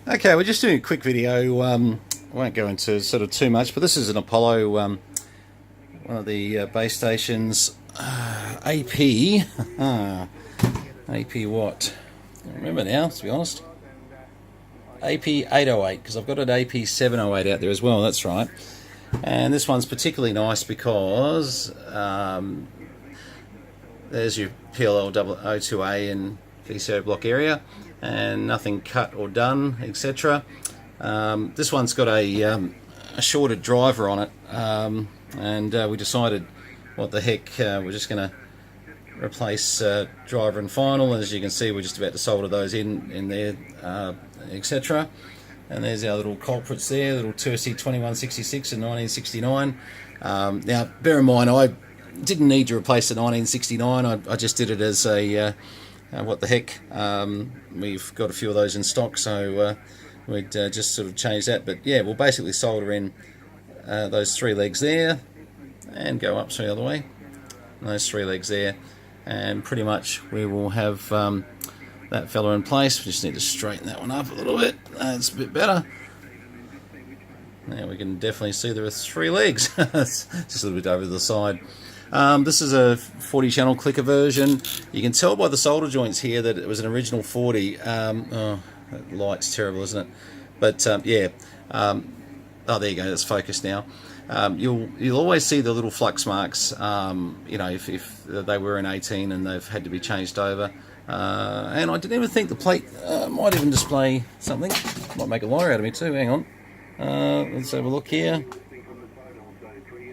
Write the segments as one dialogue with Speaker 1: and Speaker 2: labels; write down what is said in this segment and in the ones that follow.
Speaker 1: Okay, we're just doing a quick video. I won't go into sort of too much, but this is an Apollo, one of the base stations, AP, AP what? I don't remember now, to be honest. AP808, because I've got an AP708 out there as well, that's right. And this one's particularly nice because there's your PLL 002A and VCO block area, and nothing cut or done, etc. This one's got a shorted driver on it, and we decided, what the heck, we're just going to replace driver and final. As you can see, we're just about to solder those in there, etc. And there's our little culprits there, little Tercy 2166 and 1969. Now, bear in mind, I didn't need to replace the 1969. I just did it as a what the heck. We've got a few of those in stock, so we'd just sort of change that. But yeah, we'll basically solder in those three legs there and go up the other way. And those three legs there, and pretty much we will have that fella in place. We just need to straighten that one up a little bit. That's a bit better. Now we can definitely see there are three legs. It's just a little bit over the side. This is a 40 channel clicker version. You can tell by the solder joints here that it was an original 40. Oh, that light's terrible, isn't it? But yeah. Oh, there you go. It's focused now. You'll always see the little flux marks. You know, if they were in 18 and they've had to be changed over. And I didn't even think the plate might even display something. Might make a liar out of me too. Hang on. Let's have a look here.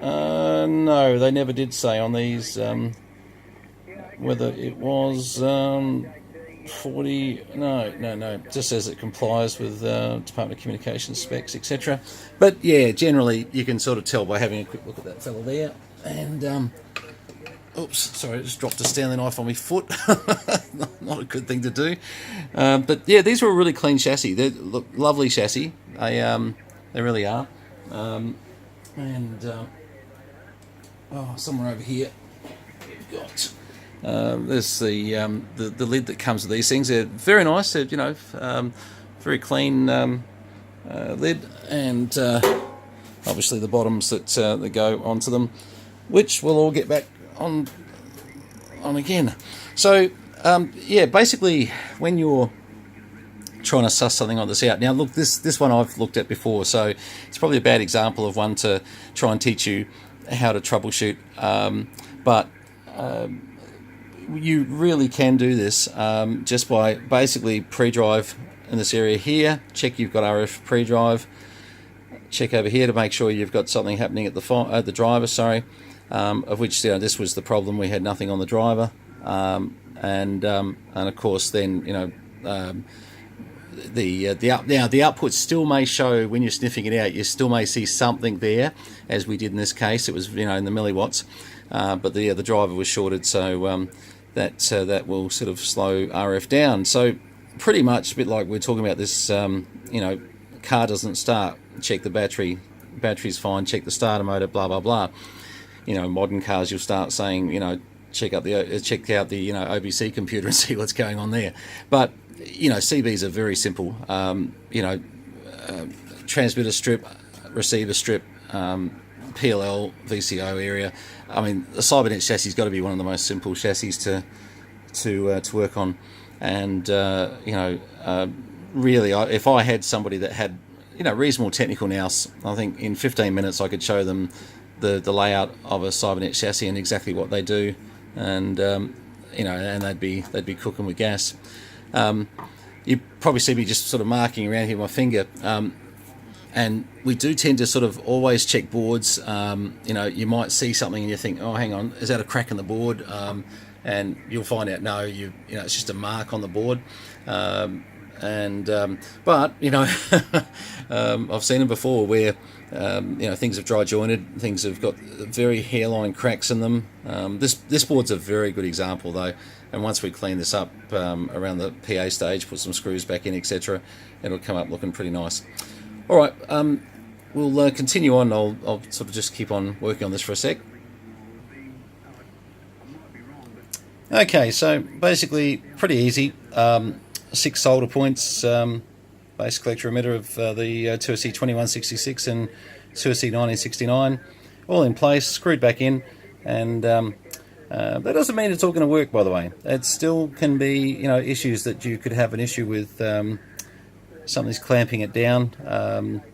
Speaker 1: No, they never did say on these whether it was 40. No. It just says it complies with Department of Communications specs, etc. But yeah, generally you can sort of tell by having a quick look at that fella there. And oops, sorry, I just dropped a Stanley knife on my foot. Not a good thing to do. But yeah, these were a really clean chassis. They look lovely chassis. They really are. Oh, somewhere over here we've got there's the lid that comes with these things. They're very nice. They're, you know, very clean lid, and obviously the bottoms that go onto them, which we'll all get back on again. So yeah, basically when you're trying to suss something like this out. Now look, this one I've looked at before, so it's probably a bad example of one to try and teach you how to troubleshoot, but you really can do this just by basically pre-drive in this area here. Check you've got RF pre-drive. Check over here to make sure you've got something happening at the driver, sorry, of which, you know, this was the problem. We had nothing on the driver, and of course then, you know, the output still may show, when you're sniffing it out, you still may see something there, as we did in this case. It was, you know, in the milliwatts, but the driver was shorted, so that will sort of slow RF down. So pretty much a bit like we're talking about this, you know, car doesn't start, check the battery's fine, check the starter motor, blah blah blah. You know, modern cars, you'll start saying, you know, check out the you know, OBC computer and see what's going on there. But you know, CBs are very simple. You know, transmitter strip, receiver strip, PLL, VCO area. I mean, the Cybernet chassis has got to be one of the most simple chassis to work on. And you know, really, if I had somebody that had, you know, reasonable technical nous, I think in 15 minutes I could show them the layout of a Cybernet chassis and exactly what they do, and you know, and they'd be cooking with gas. You probably see me just sort of marking around here with my finger, and we do tend to sort of always check boards. You know, you might see something and you think, oh, hang on, is that a crack in the board? And you'll find out, no, you know, it's just a mark on the board. But you know, I've seen them before where you know, things have dry jointed, things have got very hairline cracks in them. This board's a very good example though, and once we clean this up around the PA stage, put some screws back in, etc., it'll come up looking pretty nice. All right, we'll continue on. I'll sort of just keep on working on this for a sec. Okay, so basically pretty easy. 6 solder points base collector emitter of the 2SC2166 and 2SC1969, all in place, screwed back in, and that doesn't mean it's all going to work, by the way. It still can be, you know, issues that you could have an issue with. Something's clamping it down.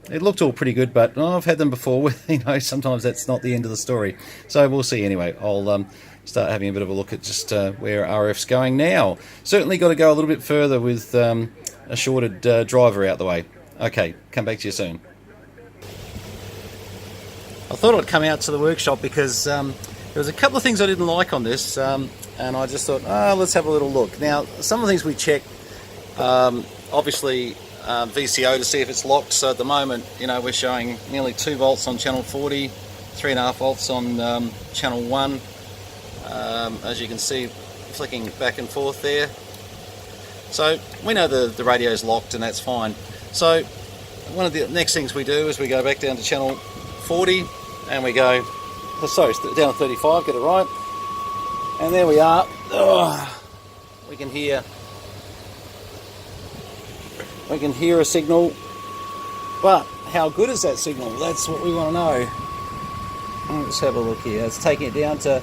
Speaker 1: It looked all pretty good, but I've had them before with, you know, sometimes that's not the end of the story. So we'll see anyway. I'll start having a bit of a look at just where RF's going now. Certainly got to go a little bit further with a shorted driver out the way. Okay, come back to you soon. I thought I'd come out to the workshop because there was a couple of things I didn't like on this, and I just thought, let's have a little look. Now, some of the things we checked, obviously, VCO to see if it's locked. So at the moment, you know, we're showing nearly 2 volts on channel 40, 3.5 volts on channel 1. As you can see, flicking back and forth there. So we know the radio's locked, and that's fine. So one of the next things we do is we go back down to channel 40, and we go, sorry, down to 35, get it right. And there we are. We can hear a signal, but how good is that signal? That's what we want to know. Let's have a look here. It's taking it down to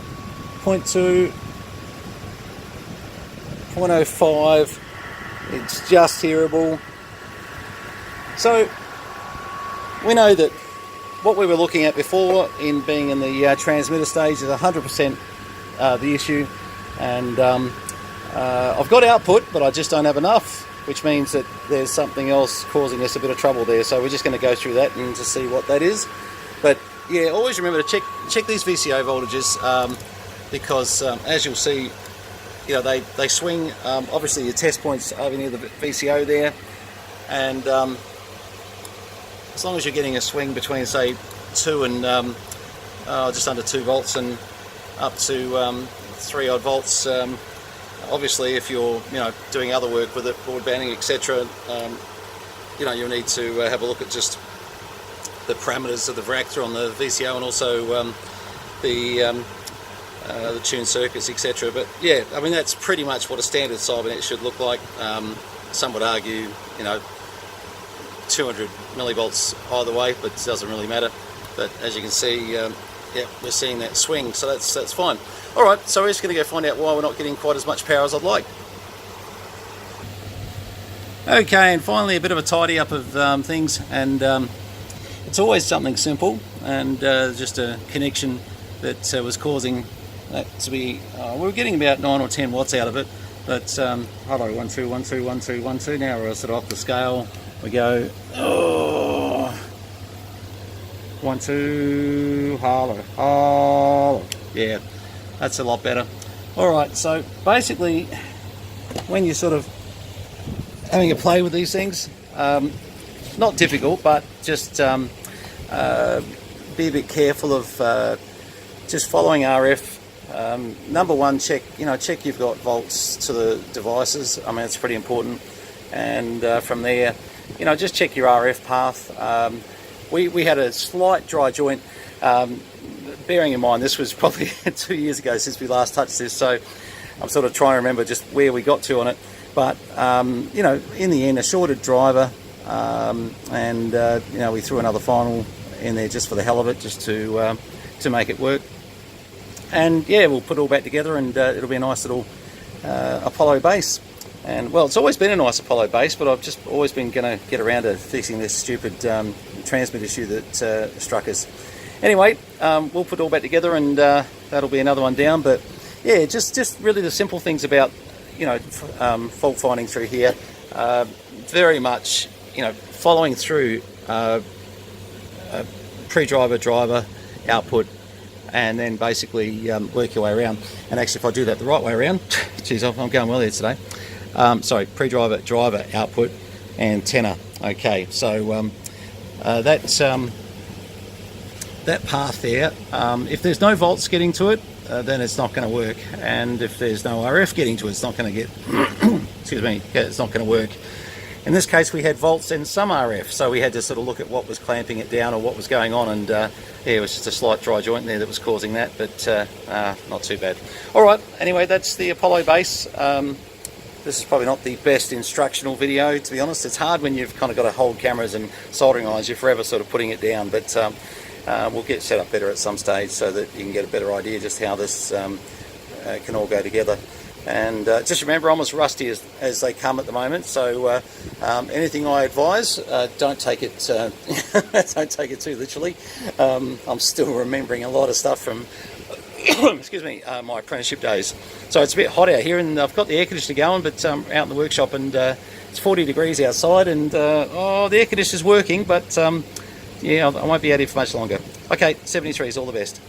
Speaker 1: 0.2, 0.05. It's just hearable. So we know that what we were looking at before in being in the transmitter stage is 100% the issue, and I've got output, but I just don't have enough, which means that there's something else causing us a bit of trouble there. So we're just going to go through that and to see what that is. But yeah, always remember to check these VCO voltages, because as you'll see, you know, they swing. Obviously your test point's over near the VCO there, and as long as you're getting a swing between, say, 2 and just under 2 volts and up to 3 odd volts. Obviously, if you're, you know, doing other work with it, broadbanding, etc., you know, you'll need to have a look at just the parameters of the varactor on the VCO, and also the tuned circuits, etc. But yeah, I mean, that's pretty much what a standard cybernet should look like. Some would argue, you know, 200 millivolts either way, but it doesn't really matter. But as you can see, yeah, we're seeing that swing, so that's fine. All right, so we're just going to go find out why we're not getting quite as much power as I'd like. Okay, and finally a bit of a tidy up of things, and it's always something simple, and just a connection that was causing that to be, we were getting about 9 or 10 watts out of it, but hello, 1 2 1 2 1 2 1 2. Now we're sort of off the scale. We go, 1 2, hello, yeah, that's a lot better. All right, so basically, when you're sort of having a play with these things, not difficult, but just be a bit careful of just following RF. Number one, check you've got volts to the devices. I mean, it's pretty important. And from there, you know, just check your RF path. We had a slight dry joint. Bearing in mind, this was probably 2 years ago since we last touched this, so I'm sort of trying to remember just where we got to on it. But you know, in the end, a shorted driver, and you know, we threw another final in there just for the hell of it, just to make it work. And yeah, we'll put it all back together, and it'll be a nice little Apollo base. And well, it's always been a nice Apollo base, but I've just always been going to get around to fixing this stupid transmit issue that struck us. Anyway, we'll put it all back together, and that'll be another one down. But yeah, just really the simple things about, you know, fault finding through here. Very much, you know, following through pre-driver, driver, output, and then basically work your way around. And actually, if I do that the right way around, geez, I'm going well here today. Sorry, pre-driver, driver, output, and tenor. Okay, so that path there, if there's no volts getting to it, then it's not going to work. And if there's no RF getting to it, it's not going to get, excuse me, it's not going to work. In this case, we had volts and some RF, so we had to sort of look at what was clamping it down or what was going on, and yeah, it was just a slight dry joint there that was causing that, but not too bad. All right, anyway, that's the Apollo base. this is probably not the best instructional video, to be honest. It's hard when you've kind of got to hold cameras and soldering irons. You're forever sort of putting it down, but we'll get set up better at some stage so that you can get a better idea just how this can all go together. And just remember, I'm as rusty as they come at the moment, so anything I advise, don't take it don't take it too literally. I'm still remembering a lot of stuff from excuse me, my apprenticeship days. So it's a bit hot out here, and I've got the air conditioner going, but out in the workshop, and it's 40 degrees outside, and the air conditioner's working, but yeah, I won't be out here for much longer. Okay, 73 is all the best.